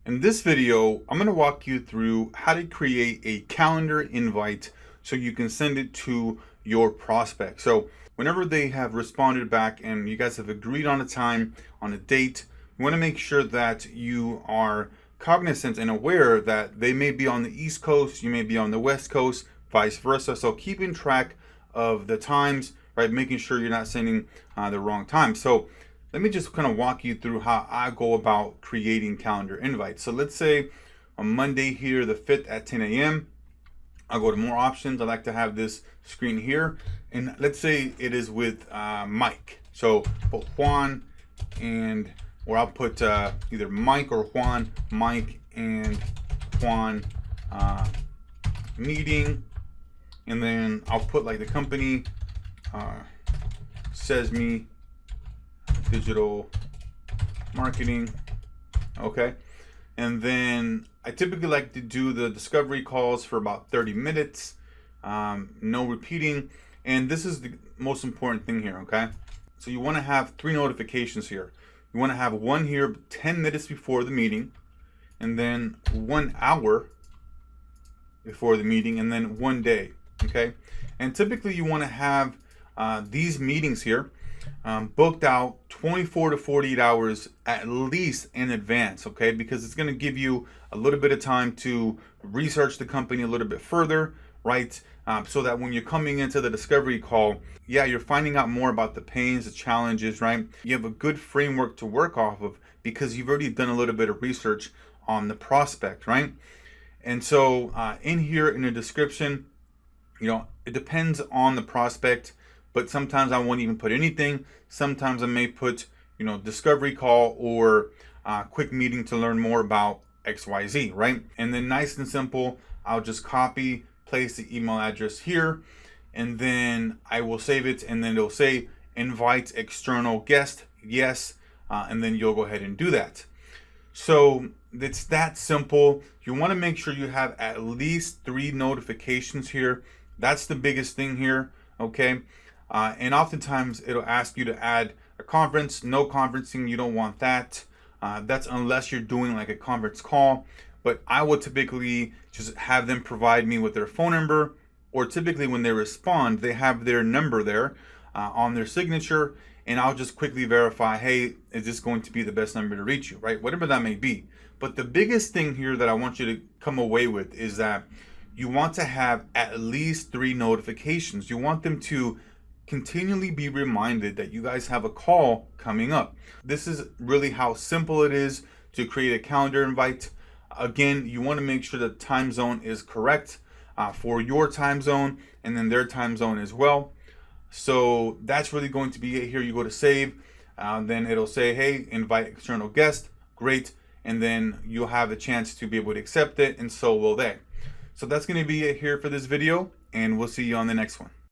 In this video, I'm going to walk you through how to create a calendar invite so you can send it to your prospect. So whenever they have responded back and you guys have agreed on a time, on a date, you want to make sure that you are cognizant and aware that they may be on the East Coast, you may be on the West Coast, vice versa. So keeping track of the times, right? Making sure you're not sending the wrong time. So let me just kind of walk you through how I go about creating calendar invites. So let's say on Monday here, the 5th at 10 a.m., I'll go to more options. I like to have this screen here. And let's say it is with Mike. So put Juan or I'll put either Mike or Juan, Mike and Juan meeting. And then I'll put like the company, Sesame Digital Marketing. Okay. And then I typically like to do the discovery calls for about 30 minutes, no repeating. And this is the most important thing here. Okay. So you want to have 3 notifications here. You want to have one here 10 minutes before the meeting, and then 1 hour before the meeting, and then 1 day. Okay. And typically you want to have these meetings here booked out 24 to 48 hours at least in advance, okay? Because it's going to give you a little bit of time to research the company a little bit further, right? So that when you're coming into the discovery call, yeah, you're finding out more about the pains, the challenges, right? You have a good framework to work off of because you've already done a little bit of research on the prospect, right? And so in here in the description, it depends on the prospect, but sometimes I won't even put anything. Sometimes I may put, discovery call or quick meeting to learn more about XYZ, right? And then nice and simple, I'll just copy, place the email address here, and then I will save it, and then it'll say invite external guest, yes, and then you'll go ahead and do that. So it's that simple. You want to make sure you have at least 3 notifications here. That's the biggest thing here, okay? And oftentimes it'll ask you to add a conference. No conferencing, you don't want that. That's unless you're doing like a conference call. But I would typically just have them provide me with their phone number, or typically when they respond, they have their number there on their signature, and I'll just quickly verify, hey, is this going to be the best number to reach you, right? Whatever that may be. But the biggest thing here that I want you to come away with is that you want to have at least 3 notifications. You want them to continually be reminded that you guys have a call coming up. This is really how simple it is to create a calendar invite. Again, you want to make sure the time zone is correct for your time zone and then their time zone as well. So that's really going to be it here. You go to save, then it'll say, hey, invite external guest. Great. And then you'll have a chance to be able to accept it, and so will they. So that's going to be it here for this video, and we'll see you on the next one.